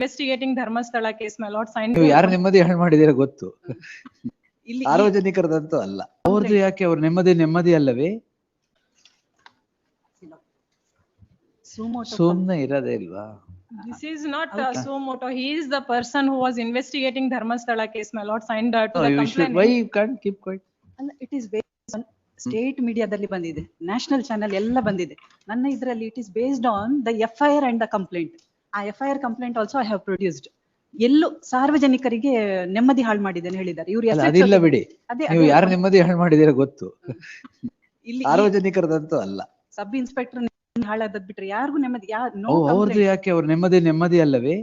investigating Dharmasthala case, my lord, signed. ನೀವು ಯಾರು ನೆಮ್ಮದಿ ಹಾಳು ಮಾಡಿದಿರ ಗೊತ್ತು, ಇಲ್ಲಿ ಸಾರ್ವಜನಿಕರದಂತೂ ಅಲ್ಲ. ಅವ್ರದ್ದು ಯಾಕೆ ಅವ್ರ ನೆಮ್ಮದಿ ಅಲ್ಲವೇ? ಸುಮ್ನೆ ಇರೋದೇ ಇಲ್ವಾ? This is not suo moto. He is the person who was investigating Dharmasthala case, my lord, signed to the complaint. Why you can't keep quiet? It is based on state mediaದಲ್ಲಿ ಬಂದಿದೆ, ನ್ಯಾಷನಲ್ ಚಾನೆಲ್ ಎಲ್ಲ ಬಂದಿದೆ. ನನ್ನ ಇದರಲ್ಲಿ it is based on the FIR and the complaint. ಆ FIR complaint also I have produced. ಎಲ್ಲೂ ಸಾರ್ವಜನಿಕರಿಗೆ ನೆಮ್ಮದಿ ಹಾಳು ಮಾಡಿದ್ದೇನೆ ಹೇಳಿದ್ದಾರೆ ಇವರು. ಅದಿಲ್ಲ ಬಿಡಿ, ನೀವು ಯಾರು ನೆಮ್ಮದಿ ಹಾಳು ಮಾಡಿದಿರ ಗೊತ್ತು, ಇಲ್ಲಿ ಸಾರ್ವಜನಿಕರದಂತೂ ಅಲ್ಲ. ಸಬ್ ಇನ್ಸ್ಪೆಕ್ಟರ್ ಹಾಳಾದದ್ ಬಿಟ್ರೆ ಯಾರಿಗೂ ನೆಮ್ಮದಿ. ಅವ್ರದ್ದು ಯಾಕೆ ಅವ್ರ ನೆಮ್ಮದಿ ಅಲ್ಲವೇ?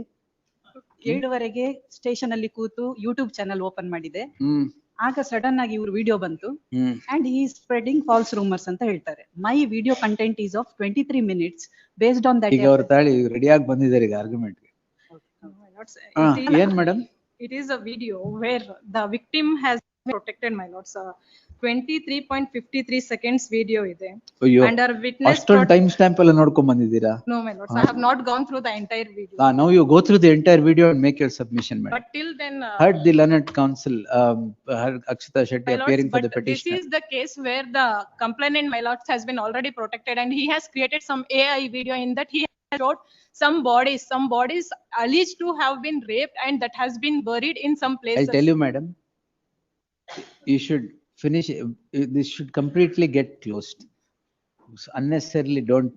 7:30 ಸ್ಟೇಷನ್ ಅಲ್ಲಿ ಕೂತು ಯೂಟ್ಯೂಬ್ ಚಾನಲ್ ಓಪನ್ ಮಾಡಿದೆ. ಆಗ ಸಡನ್ ಆಗಿ ಇವ್ರ ವಿಡಿಯೋ ಬಂತು and he is spreading false rumors ಅಂತ ಹೇಳ್ತಾರೆ. My video content is of 23 minutes based on that. ಈಗ ಅವ್ರ ತಾಳಿ ರೆಡಿ ಆಗಿ ಬಂದಿದ್ದಾರೆ ಈಗ ಆರ್ಗ್ಯುಮೆಂಟ್ ಗೆ. ಏನ್ madam? It is a video where the victim has been protected, my lords. 23.53 seconds video ಇದೆ. And our witness ಅಷ್ಟೊಂದು ಟೈಮ್ ಸ್ಟಾಂಪ್ ಎಲ್ಲ ನೋಡ್ಕೊಂಡ್ ಬಂದಿದ್ದೀರಾ? No, my lords, I have not gone through the entire video. Now you go through the entire video and make your submission, madam. But till then, heard the learned counsel, Akshita Shetty appearing for the petition. This is the case where the complainant, my lords, has been already protected and he has created some AI video in that he has showed some bodies alleged to have been raped and that has been buried in some places. I tell you, madam, you should finish, this should completely get closed. Unnecessarily don't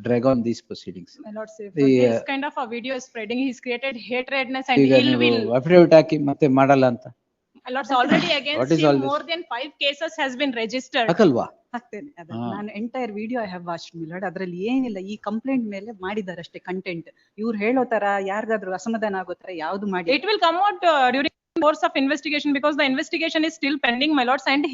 drag on these proceedings. My lord, say this kind of a video is spreading, he's created hatredness and ill will. Affidavit haki ಮತ್ತೆ ಮಾಡಲ್ಲ ಅಂತ. My lords, already against him more than 5 cases has been registered. ಹಾಕಲ್ವಾ? ಹಾಕ್ತೇನೆ ಅದನ್ನ. ನಾನು entire video I have watched milord. ಅದ್ರಲ್ಲಿ ಏನಿಲ್ಲ, ಈ complaint ಮೇಲೆ ಮಾಡಿದ್ದಾರೆ ಅಷ್ಟೇ ಕಂಟೆಂಟ್. ಇವ್ರು ಹೇಳೋ ತರ ಯಾರಿಗಾದ್ರೂ ಅಸಮಾಧಾನ ಆಗೋ ತರ ಯಾವ್ದು ಮಾಡಿ. It will come out during the course of investigation because the investigation is still pending, my lords, and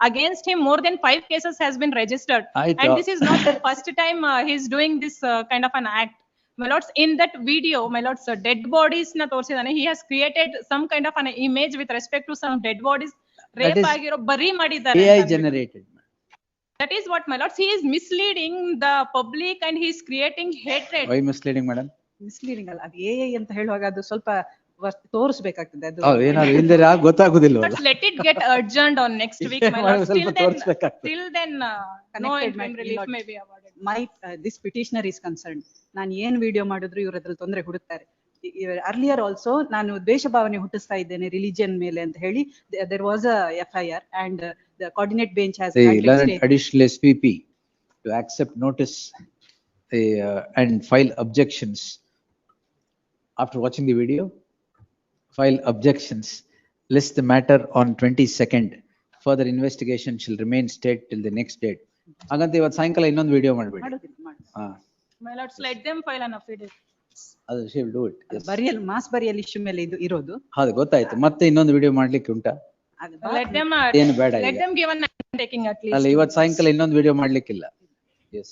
against him more than 5 cases has been registered. And this is not the first time he is doing this kind of an act. My lords, in that video, my lords, dead bodies na torsidane. He has created some kind of an image with respect to some dead bodies, rape agiro bari madidare. AI generated. That is what, my lords, he is misleading the public and he is creating hatred. Why misleading, madam? Misleading ಅಲ್ಲ, ಅದು AI ಅಂತ ಹೇಳುವಾಗ ಅದು ಸ್ವಲ್ಪ ತೋರಿಸಬೇಕಾಗ್ತದೆ. ಅದು ಏನಾದ್ರು ಇಲ್ದಿರ ಗೊತ್ತಾಗುದಿಲ್ಲ. But let it get urgent on next week, my lords. Till then no interim relief may be awarded. My this petitioner is concerned. ನಾನು ಏನ್ ವಿಡಿಯೋ ಮಾಡಿದ್ರು ಇವರು ಅದ್ರಲ್ಲಿ ತೊಂದರೆ ಹುಡುಕ್ತಾರೆ. ಅರ್ಲಿಯರ್ ಆಲ್ಸೋ ನಾನು ದ್ವೇಷ ಭಾವನೆ ಹುಟ್ಟಿಸ್ತಾ ಇದ್ದೇನೆ ರಿಲಿಜಿಯನ್ ಮೇಲೆ ಅಂತ ಹೇಳಿ there was a FIR and the coordinate bench has additional SPP to accept notice and file objections. After watching the video, file objections, list the matter on 22nd. Further investigation shall remain state till the next date. ಹಾಗಂತ ಇವತ್ತು ಸಾಯಂಕಾಲ ಇನ್ನೊಂದು video ಮಾಡಬೇಡಿ. My lords, let them file an affidavit. ಅದು she will do it. Burial mass burial issue ಮೇಲೆ ಇದು ಇರೋದು. ಹೌದು ಗೊತ್ತಾಯ್ತು. ಮತ್ತೆ ಇನ್ನೊಂದು ವಿಡಿಯೋ ಮಾಡ್ಲಿಕ್ಕೆ ಉಂಟಾ? Let them ಏನು ಬೇಡ. let them give an undertaking at least. ಅಲ್ಲ ಇವತ್ತು ಸಾಯಂಕಾಲ ಇನ್ನೊಂದು ವಿಡಿಯೋ ಮಾಡ್ಲಿಕ್ಕಿಲ್ಲ. Yes.